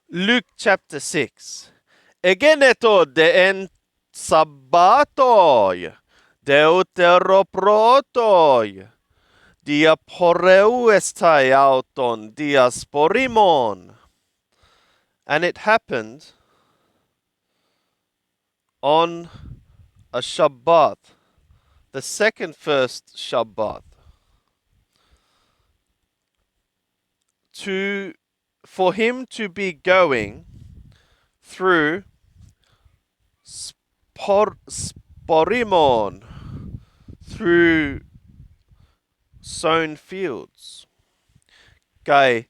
Luke chapter 6. Egeneto de en sabbatoi, deuteroprotoi, diaporeu estai auton diasporimon. And it happened on a Shabbat, the first Shabbat, for him to be going through Sporimon, through sown fields. Kai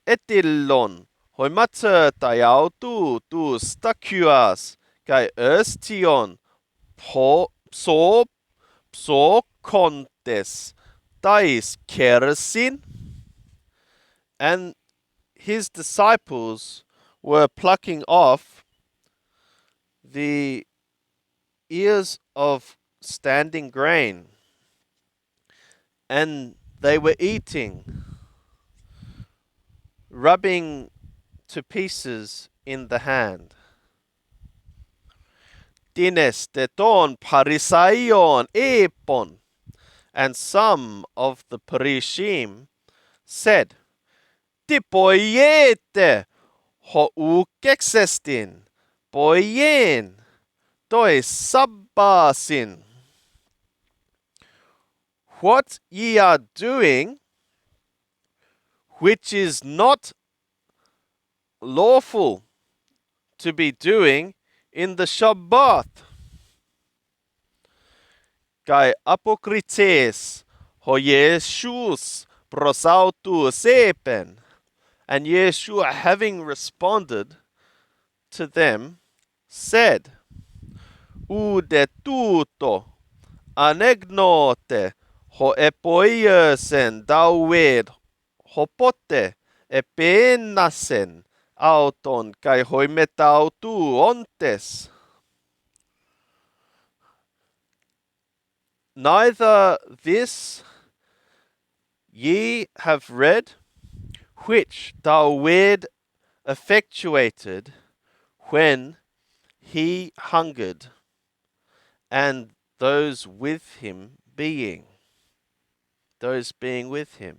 etillon hoimata taiautu tu stakuas kai estion pso contes tais kersin. And his disciples were plucking off the ears of standing grain, and they were eating, rubbing to pieces in the hand. Dines teton parisaion epon. And some of the Parishim said, Tipoiete ho ukexestin, poien, toi sabbasin. What ye are doing, which is not lawful to be doing in the Shabbat. Kai apokrites ho Yeshus prosautu sepen. And Yeshua, having responded to them, said, Ude tuto anegnote ho epoiesen daued hopote epenasen auton kai hoimetautu ontes. Neither this ye have read, which David effectuated when he hungered, and those being with him.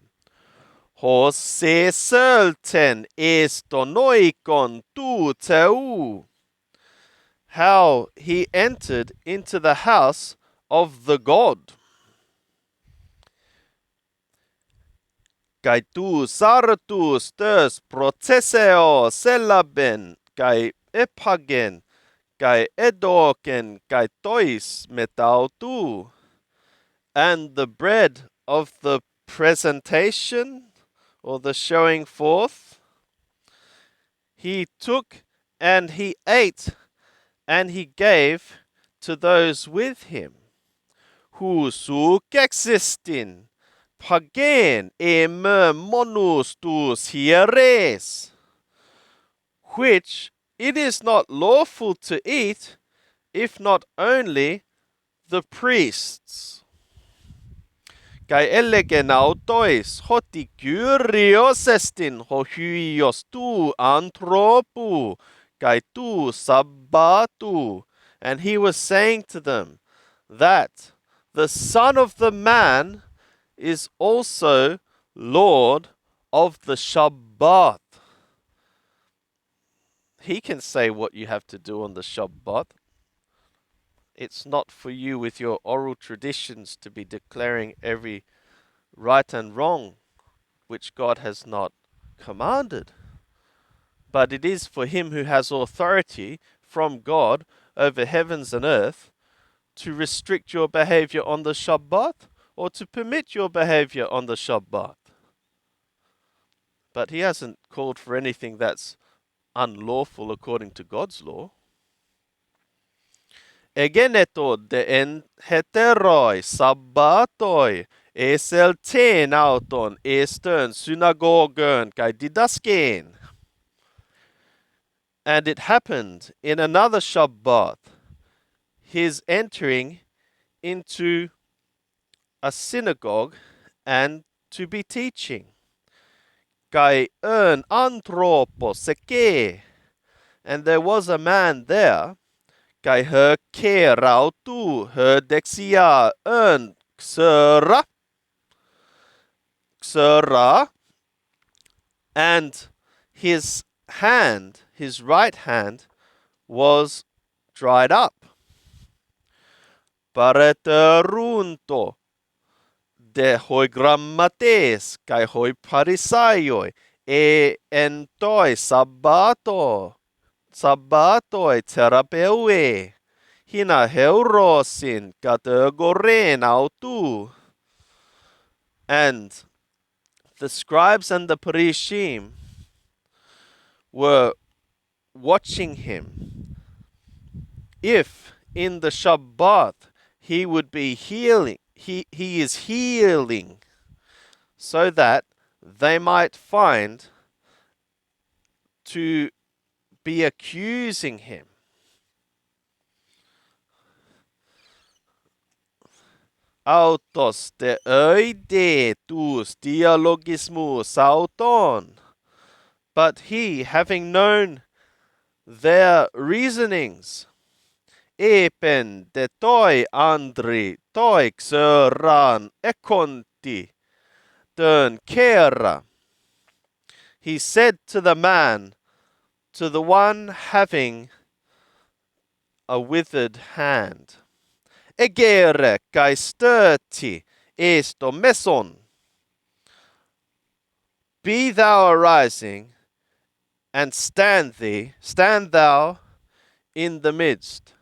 Hose selten estonoikon tu teu. How he entered into the house of the God. Kai tu sartus tes processeo selaben, kai epagen, kai edoken, kai tois metautu. And the bread of the presentation, or the showing forth, he took and he ate, and he gave to those with him. Husu existin, pagen eme monus tus hieres, which it is not lawful to eat, if not only the priests. Kai elegen autois hoti kyrios estin ho hyos tu anthropu, kai tu sabbatu. And he was saying to them that the Son of the Man is also Lord of the Shabbat. He can say what you have to do on the Shabbat. It's not for you with your oral traditions to be declaring every right and wrong which God has not commanded. But it is for him who has authority from God over heavens and earth to restrict your behavior on the Shabbat or to permit your behavior on the Shabbat. But he hasn't called for anything that's unlawful according to God's law. Egeneto de en heteroi sabbatoi eselten auton estern synagogen kai didasken. And it happened in another Shabbat, his entering into a synagogue and to be teaching. kai ön anthropos eke. And there was a man there, kai her ke rautu, her dexia ön xera, and his hand, his right hand, was dried up. Pareterunto de hoi grammates kai hoi parisaioi entoi sabbatoi terapeue hina heurosin kategoren autu. And the scribes and the parishim were watching him if in the Shabbat he would be healing, he is healing, so that they might find to be accusing him. Autos de oide tus dialogismus auton. But he, having known their reasonings, epen de toi andri toi xeran ekonti dön kera. He said to the man, to the one having a withered hand, egere kai sturti esto meson. Be thou arising, and stand thou in the midst.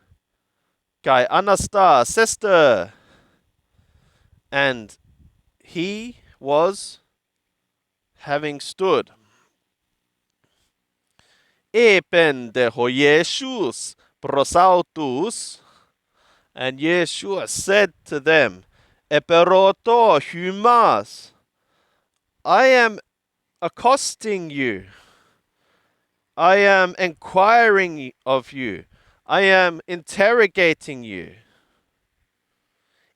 Kai anasta sister. And he was having stood. Epen de ho Jesus prosautus. And Yeshua said to them, Eperoto humas. I am accosting you. I am inquiring of you. I am interrogating you.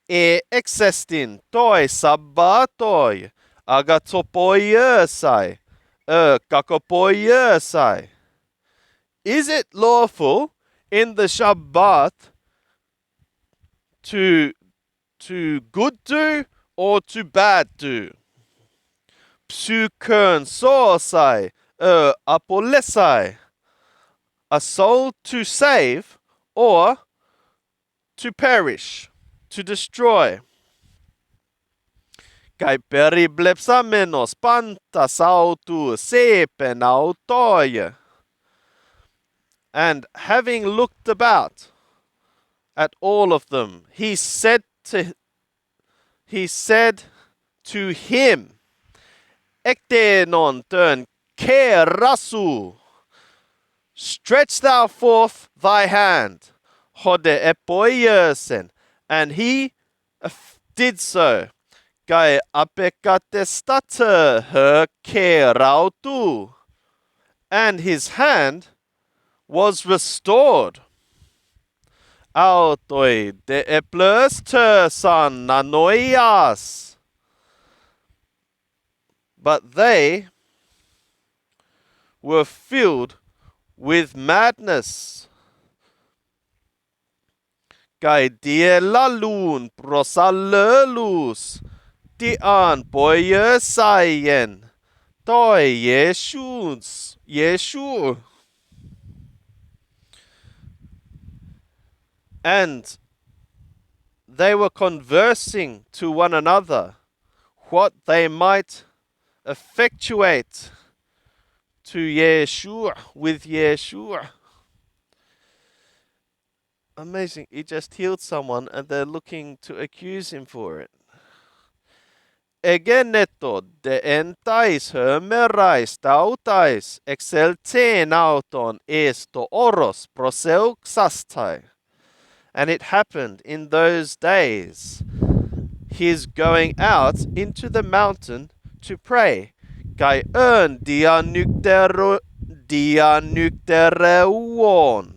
E exestin toi sabbatoi agatopoiesai kakopoiesai. Is it lawful in the Shabbat to good do or to bad do? Psukern sosai apolesai. A soul to save or to perish, to destroy. Kai periblepsamenos pantas autu sepen autoi. And having looked about at all of them, he said to him, Ektenon tön kerasu. Stretch thou forth thy hand, hode epoiesen. And he did so. Kai apekatestate her kerautu. And his hand was restored. Autoi de eplus san nanoias. But they were filled with madness. Kai dielalun prosalelus dian poiesaien toi Yeshu. And they were conversing to one another what they might effectuate to Yeshua, with Yeshua. Amazing. He just healed someone and they're looking to accuse him for it. Egeneto de entais hermerais tautais exelten auton esto oros proseuxastai. And it happened in those days, his going out into the mountain to pray. Kai ön dianyktereuon.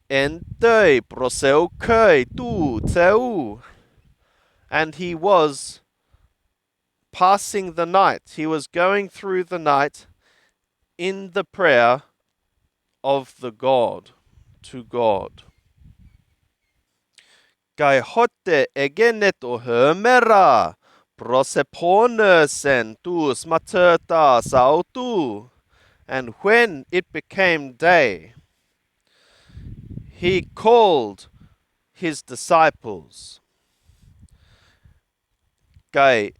Entei proseukai tu teu. And he was passing the night. He was going through the night in the prayer of the God, to God. Kai hotte egenet o hömera, prosepone tu smateta sautu. And when it became day, he called his disciples. Kai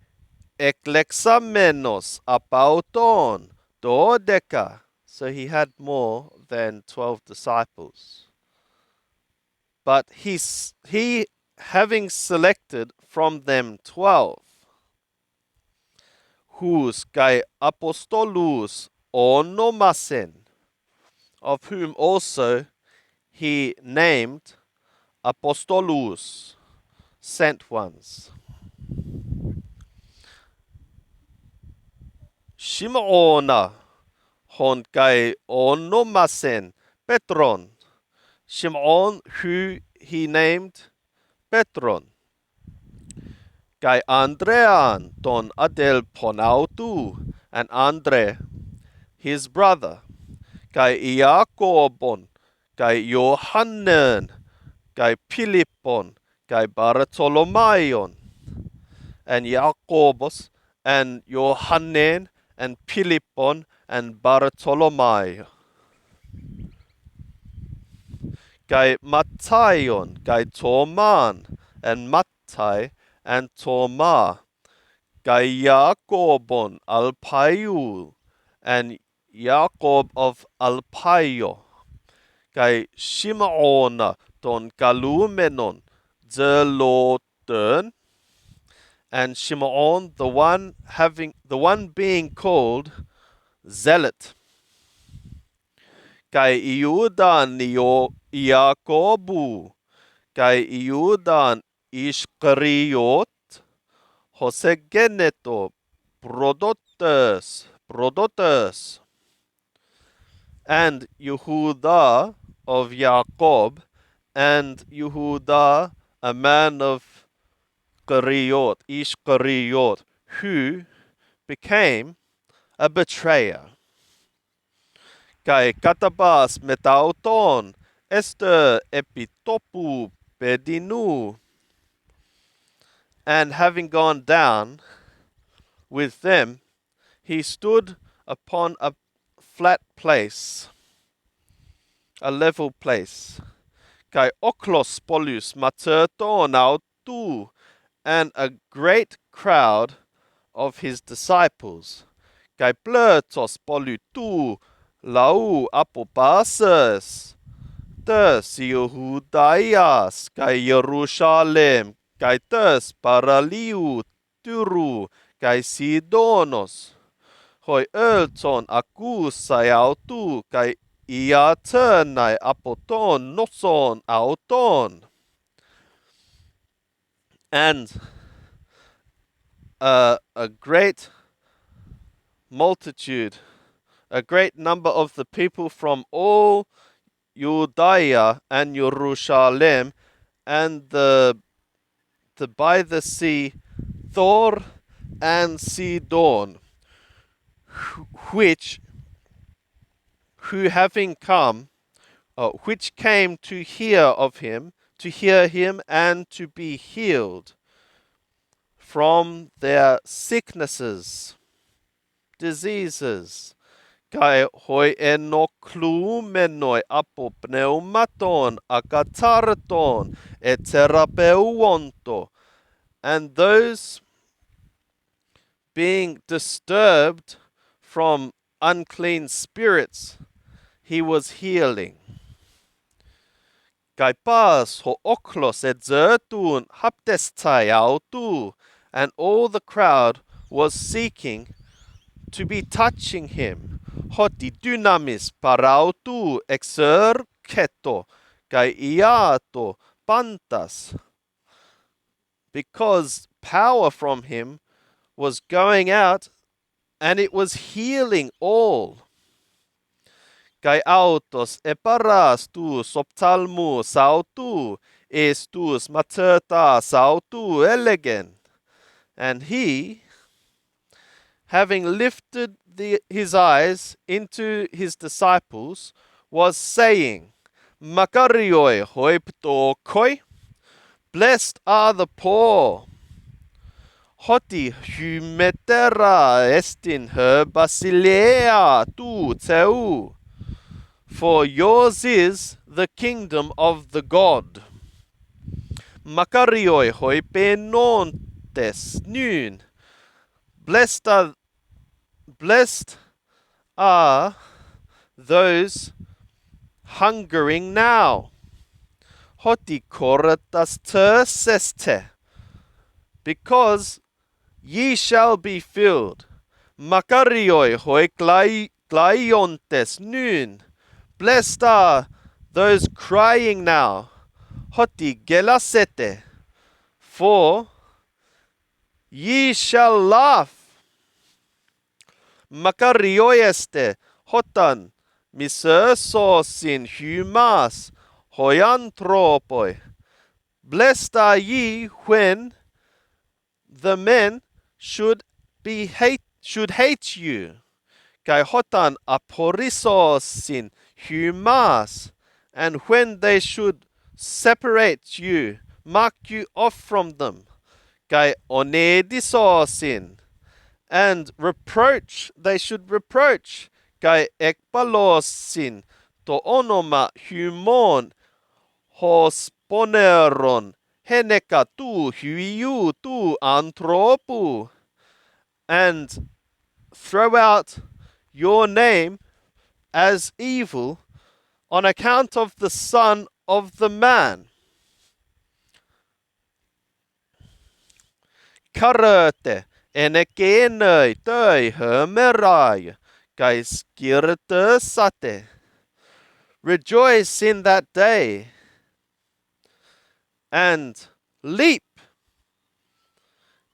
eklexamenos apauton dodeca. So he had more than 12 disciples. But he having selected from them 12, hus kai apostolus onomasen, of whom also he named apostolus, sent ones. Shimona hon kai onomasen Petron. Shimon, who he named Petron. Kai Andrean ton adel ponautu, and Andre, his brother. Kai Iakobon, kai Johannen, kai Philippon, kai Bartolomaion, and Jacobus, and Johannen, and Philippon, and Bartolomai. Kai Mattaion, kai Toman, and Mattai, and Toma, kai Jacobon Alpaiu, and Jacob of Alpaio, kai Shimona ton Kalumenon Zeloten, and Shimon the one being called Zealot, kai Iudan Jacobu, kai Iudan Iskariot, Hosegeneto Prodotus, and Yehuda of Jacob, and Yehuda, a man of Ishkariot, who became a betrayer. Kai katabas metauton, Esther epitopu pedinu, and having gone down with them, he stood upon a flat place, a level place. Kai oklos polus materton autu, and a great crowd of his disciples. Kai pletos polutu lau apopases, tes Yehudaias, kai Jerusalem, kai tes paraliu turu, kai Sidonos, hoi ölton akusai autu, kai iaternai apoton noson auton. And a great multitude, a great number of the people from all Judea and Jerusalem and the by the sea, Thor and Sidon, who having come, which came to hear him and to be healed from their sicknesses, diseases. Kai hoi enoklumenoi apo pneumaton akatarton eterapeuonto, and those being disturbed from unclean spirits, he was healing. Kai pas ho oklos et zertun haptestai autu, and all the crowd was seeking to be touching him. Hoti dynamis parautu exerceto kai iato pantas, because power from him was going out and it was healing all. Kai autos eparas tu soptalmu sautu estus materta sautu elegant. And he, having lifted his eyes into his disciples, was saying, Makarioi hoipto koi, blessed are the poor. Hoti humetera estin her basilea tu teu, for yours is the kingdom of the God. Makarioi hoipenontes nun, blessed are those hungering now. Hoti koratas terseste, because ye shall be filled. Makarioi hoi klaiontes nun, blessed are those crying now. Hoti gelasete, for ye shall laugh. Makarioeste hotan misersosin humas hoiantropoi. Blessed are ye when the men should hate you. Kai hotan aporisosin humas, and when they should separate you, mark you off from them. Kai onedisosin, and they should reproach. Kai ekpalosin to onoma humon hosponeron heneka tu huiu tu anthropu, and throw out your name as evil on account of the Son of the Man. Karate enekenei toi hermerai, kai skirte sate. Rejoice in that day and leap.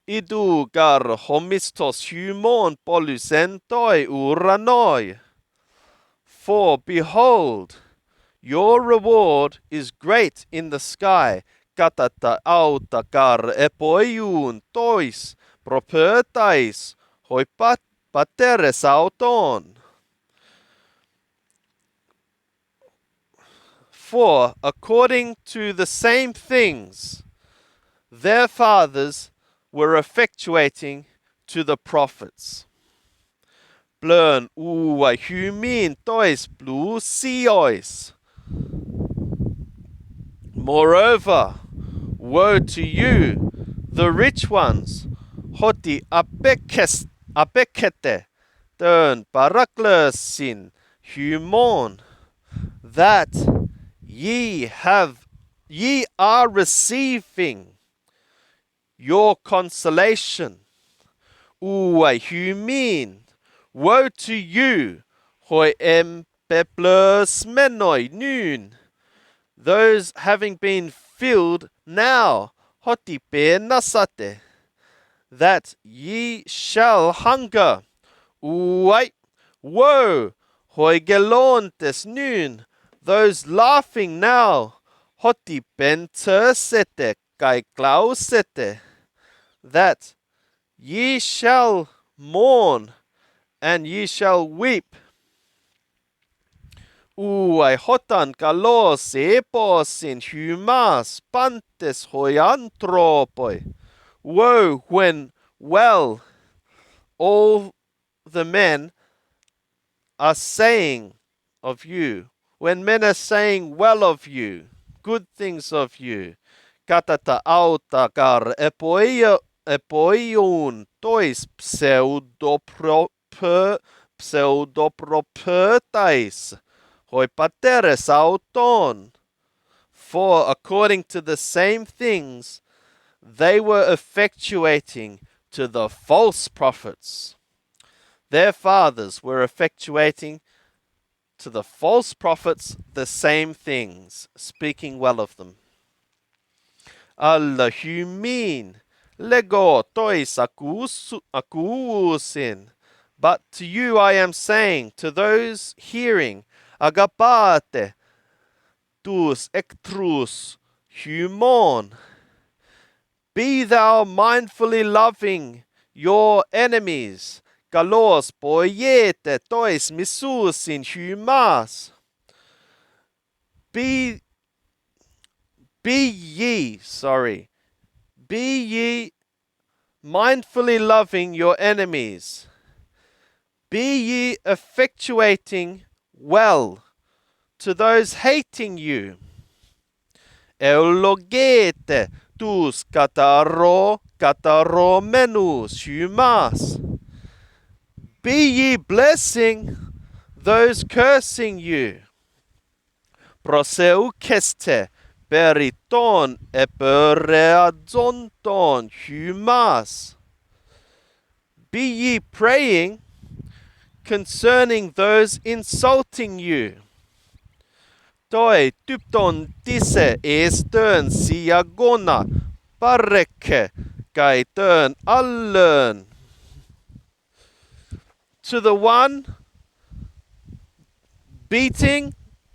Idu gar homistos humon polusentoi uranoi. For behold, your reward is great in the sky. Katata auta gar epoiun tois propertais hoi pateres auton. For according to the same things their fathers were effectuating to the prophets. Blön ua humin tois blusiois. Moreover, woe to you, the rich ones, hoti apekete, dön paraklesin humon, that ye are receiving your consolation. Ua humin, woe to you, hoi empeples menoi nun, those having been filled now, hoti pe nasate, that ye shall hunger. Uai, woe, hoi gelontes nun, those laughing now, hoti pentersete kai klausete, that ye shall mourn and ye shall weep. Uai hotan kalos epos in humas pantes hoiantropoi. Woe when all the men are saying of you, when men are saying well of you, good things of you. Katata auta gar epoion tois pseudopropertais hoi pateres auton. For according to the same things they were effectuating to the false prophets. Their fathers were effectuating to the false prophets the same things, speaking well of them. Alla humin lego tois akuusin. But to you I am saying, to those hearing, agapate tus ectrus humon. Be thou mindfully loving your enemies. Kalos poiete tois misusin hymas. Be ye mindfully loving your enemies. Be ye effectuating well to those hating you. Eulogete tus kataromenus hymas. Be ye blessing those cursing you. Proseukeste periton epereadzonton hymas. Be ye praying concerning those insulting you. Toi typton tise estön siagona pareke kai tön allön. To the one beating,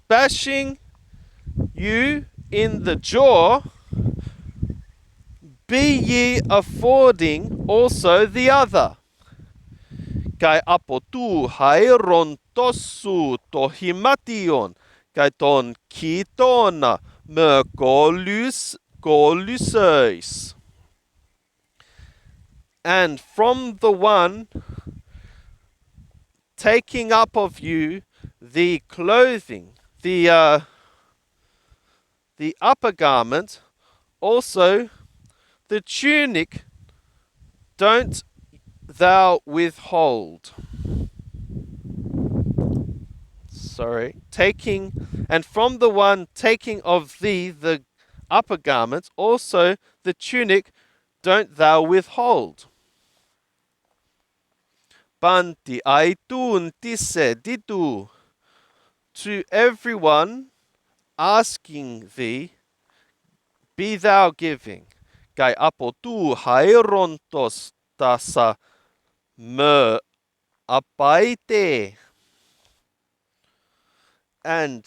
bashing you in the jaw, be ye affording also the other. Kai apotu hairon tossu tohimation, kai ton kitona me koluseis. And from the one taking up of you the clothing, the upper garment, also the tunic, don't thou withhold. Taking, and from the one taking of thee the upper garment, also the tunic, don't thou withhold. Banti aitun tisse ditu. To everyone asking thee, be thou giving. Kai apotu hairontos tasa me apaite. And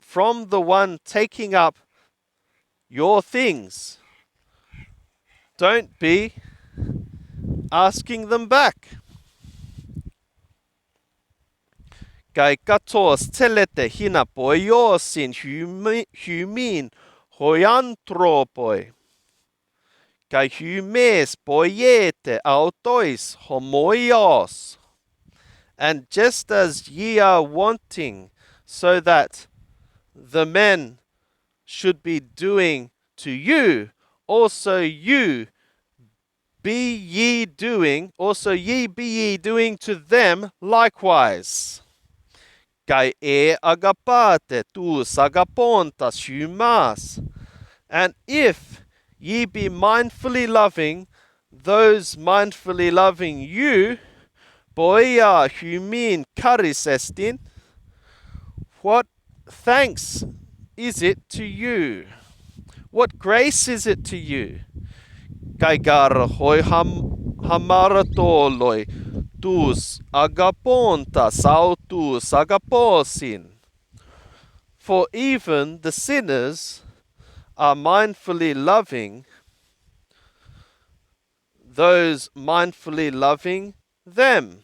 from the one taking up your things, don't be asking them back. Kai katos telete hina poiosin humin hoiantropoi. Kai humes poiete autois homoios. And just as ye are wanting, so that the men should be doing to you, also ye be ye doing to them likewise. Kai agapate tus agapontas humas. And if ye be mindfully loving those mindfully loving you, boia humin charis estin, what thanks is it to you? What grace is it to you? Kai gar hoi hamaratoloi tus agapontas autus agaposin. For even the sinners are mindfully loving those mindfully loving them.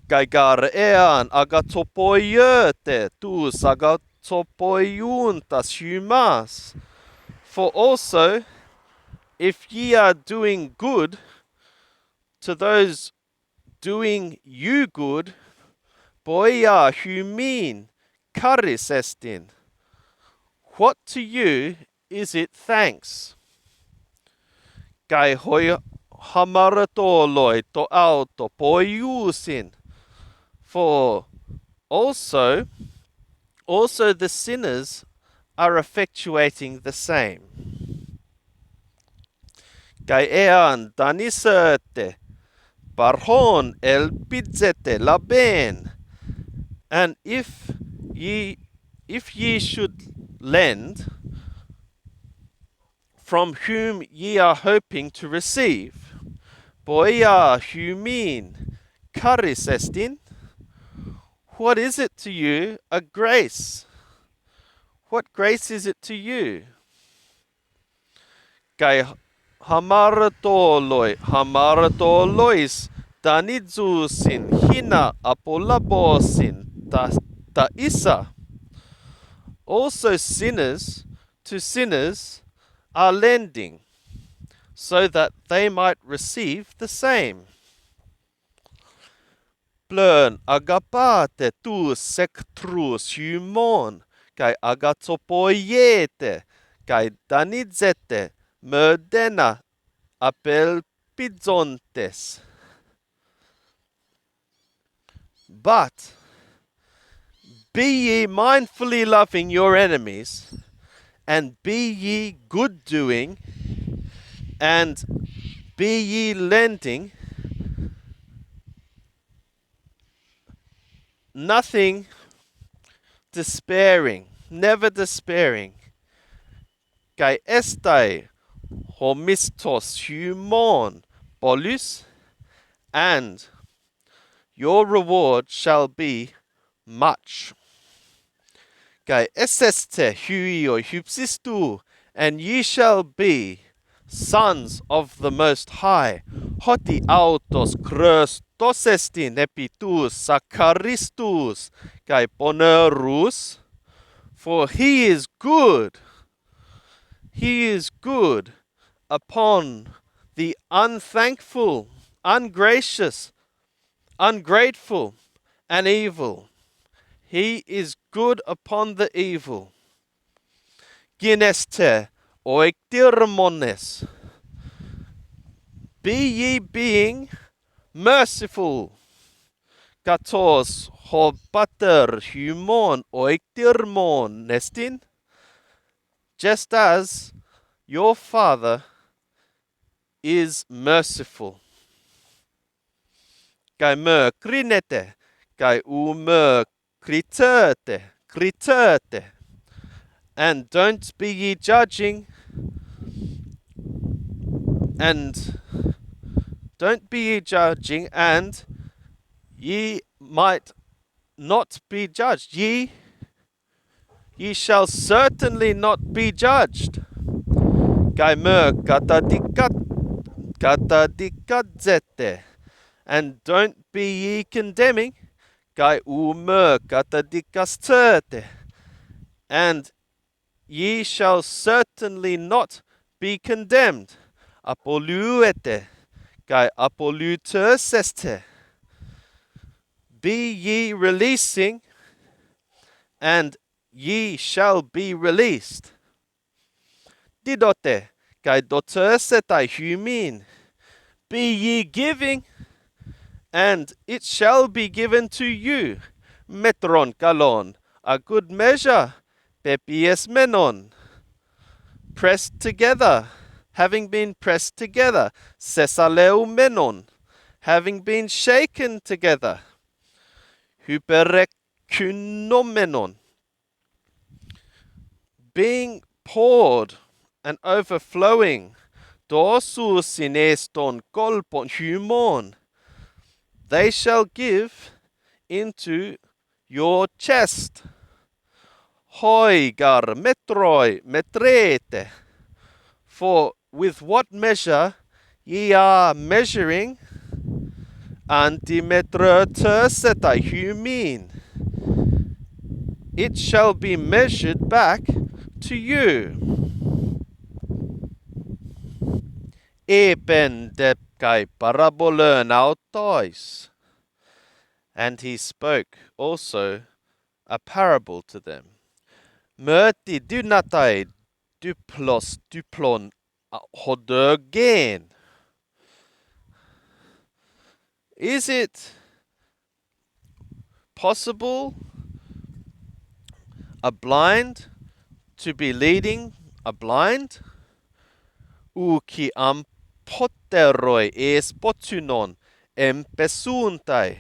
Kai gar ean agatopoiete tus agatopoiuntas humas. For also, if ye are doing good to those doing you good, boia humin charis estin. What to you is it thanks? Kai hoi hamaratoloi to auto poiusin. For also the sinners are effectuating the same. Kai ean danisete barhon el pizzete laben. And if ye should lend from whom ye are hoping to receive, boia humin charis estin, what is it to you? A grace. What grace is it to you? Kai Hamaratolois, Danidzusin, Hina Apolabosin, Isa. Also sinners to sinners are lending, so that they might receive the same. Plön agapate tu sectrus humon, kai agatopoiete, kai danidzete, mödena apel pizontes. But be ye mindfully loving your enemies, and be ye good doing, and be ye lending, nothing despairing, never despairing. Kai estai homistos humon polus, and your reward shall be much. Kai eseste huio hypsistu, and ye shall be sons of the Most High. Hoti autos Christos estin epitus sakaristus, kai ponerus, for he is good. He is good upon the unthankful, ungracious, ungrateful, and evil. He is good upon the evil. Gineste oiktirmones. Be ye being merciful. Katos hobater humon oiktirmon nestin. Just as your Father is merciful. Kai me krinete, kai u me kritete. And don't be ye judging, and don't be ye judging, and ye might not be judged. Ye shall certainly not be judged. Kai me katadikadzete. And don't be ye condemning. Kai u me katadikastete. And ye shall certainly not be condemned. Apoluete, kai apoluteseste. Be ye releasing, and ye shall be released. Didote, kai dotesetai humin. Be ye giving, and it shall be given to you. Metron kalon, a good measure, pepies menon. Pressed together, having been pressed together, sesaleu menon, having been shaken together, hyperekunomenon, being poured and overflowing, dosus ineston kolpon humon, they shall give into your chest. Hoi gar metroi metrete. For with what measure ye are measuring, antimetrotesetai humin, it shall be measured back to you. Eben depkai parabolön autois. And he spoke also a parable to them. Merti dynatai duplon hodögen. Is it possible a blind to be leading a blind? Uki ampoteroi es potunon empesuntai.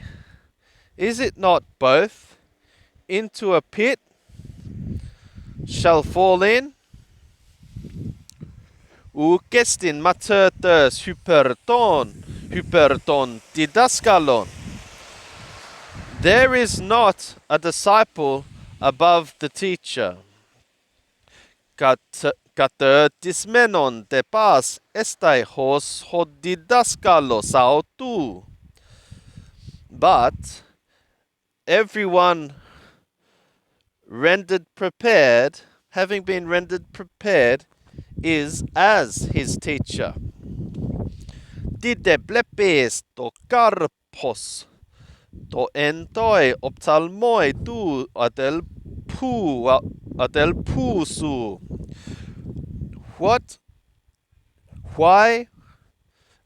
Is it not both into a pit shall fall in? Ukestin matertes hyperton didaskalon. There is not a disciple above the teacher. katertismenon de pas estai hos hodidaskalos autu. But everyone rendered prepared, having been rendered prepared, is as his teacher. Dideblepes to karpos to entoi optalmoi tu adel pusu. What? Why?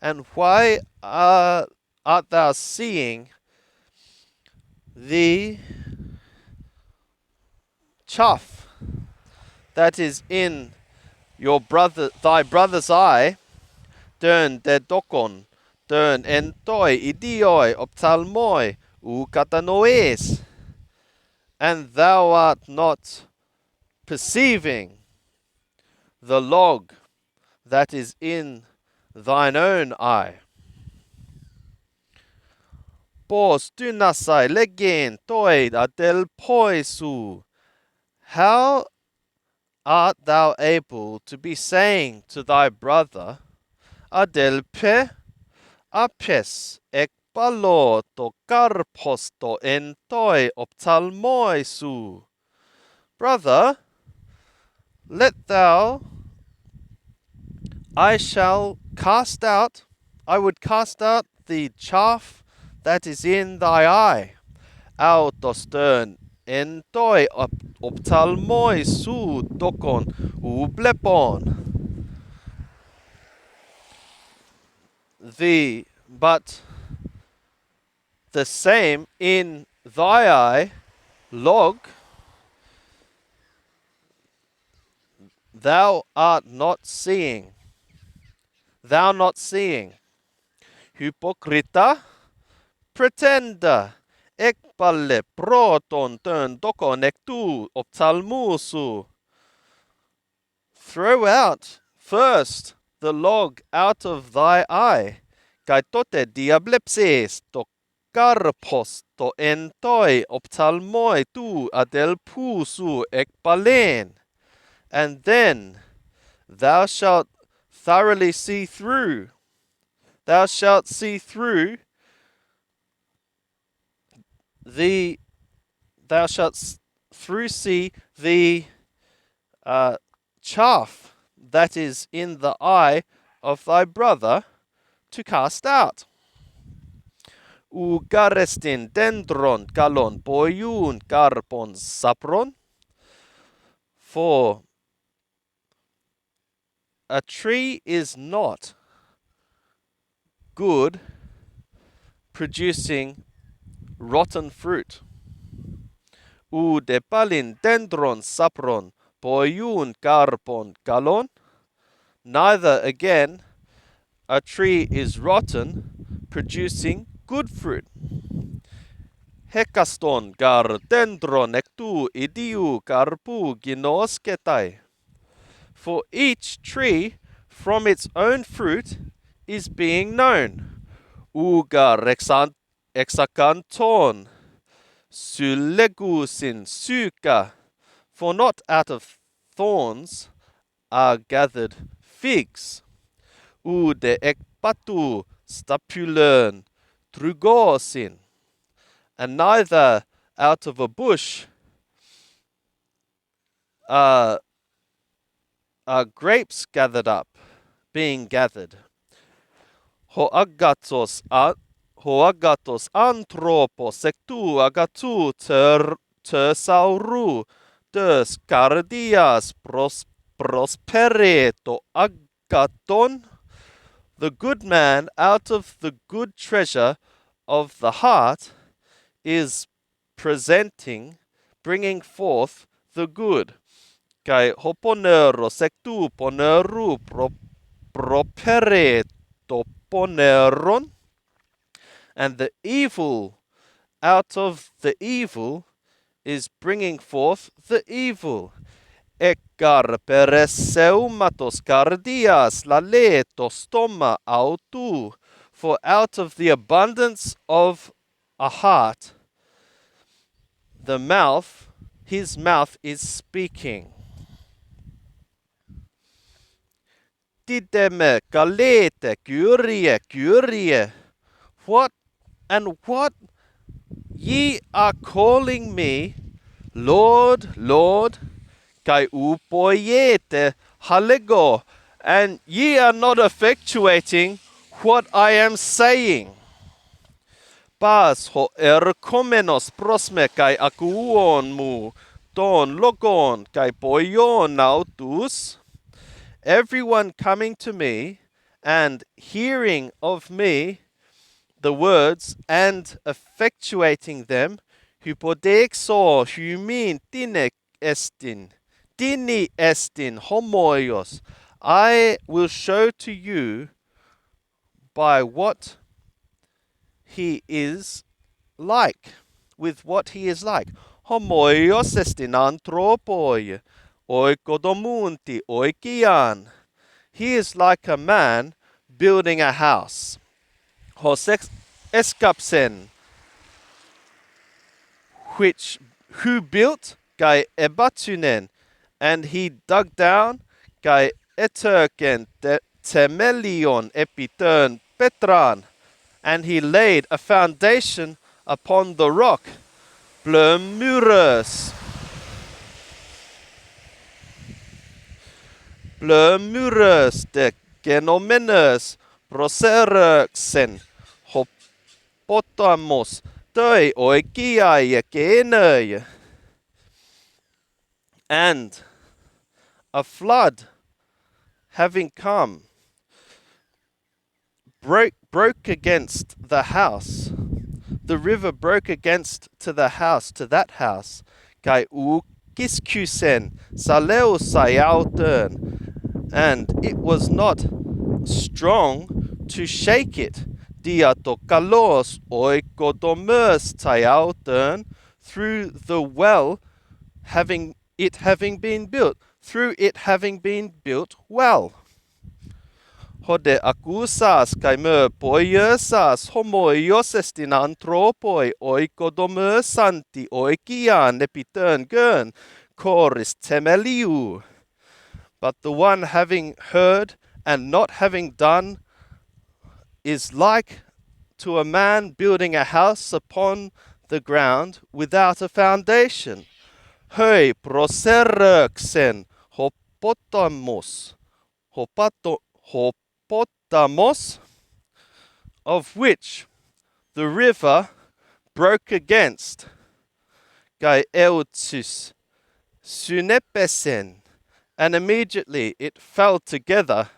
And why art thou seeing the chaff that is in thy brother's eye? Dern de dokon, dern entoi idioi optalmoi u katanoes. And thou art not perceiving the log that is in thine own eye. Pos tunasai legen toi adel poisu. How art thou able to be saying to thy brother, adel pe apes ek palo to karpos to entoi optalmoisu? Brother, let thou, I would cast out the chaff that is in thy eye. Autos stern entoi optalmoisu dokon ublepon. But the same in thy eye, log, thou not seeing. Hypocrita, pretender, ekpalle proton tön dokon ektu optalmusu. Throw out first the log out of thy eye. Kai tote diablepses to karpos to entoi optalmoi tu adel pusu ekpalen. And then thou shalt thoroughly see through. Thou shalt see through the. Thou shalt see the chaff that is in the eye of thy brother to cast out. Ugarestin dendron kalon poiun karpon sapron. For a tree is not good producing rotten fruit. Udepalin dendron sapron poiun karpon kalon. Neither again a tree is rotten producing good fruit. Hekaston gar dendron ektu idiu karpu ginosketai. For each tree from its own fruit is being known. Uga exakanton sulegusin suka. For not out of thorns are gathered figs. Ude ekpatu stapulern trugosin. And neither out of a bush are grapes being gathered. Hoagatos anthropos ektu agatu tersauru des cardias prospere to agaton. The good man out of the good treasure of the heart is bringing forth the good. Kai hoponero sectu poneru propere to poneron. And the evil out of the evil is bringing forth the evil. Ekar pereseumatos cardias laleto stoma autu. For out of the abundance of a heart, his mouth is speaking. Tideme, galete, Kyrie. What and what ye are calling me, Lord, Lord, kai upoiete halego, and ye are not effectuating what I am saying. Pas ho erkomenos prosme kai akuon mu, ton logon kai poion autus. Everyone coming to me and hearing of me the words and effectuating them, hypodexo humin tini estin homoios. I will show to you by what he is like, with what he is like. Homoios estin anthropoi, oikodomunti oikian. He is like a man building a house. Hos eskapsen, who built kai ebatunen, and he dug down kai eterken temelion epitern petran, and he laid a foundation upon the rock. Blömurus de genomenes proserexen hopotamos toi oikiai kenei. And a flood having come broke against the house. The river broke against to that house. Kai ukiskusen saleu sayautern, and it was not strong to shake it. Diatokalos oikodomers tayautern, through the well having been built, well. Hode acusas caime poiesas homoios estin anthropoi oikodomers santi oikian epitern gern choris temeliu. But the one having heard and not having done is like to a man building a house upon the ground without a foundation. Hoi proserexen hopotamos, of which the river broke against. Gai eutis sunepesen, and immediately it fell together.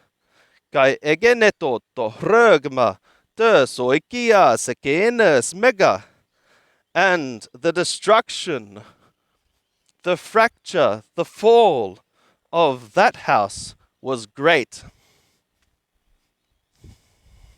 Gai egenetoto rögma tös oikia sekenes mega, and the destruction, the fracture, the fall of that house was great.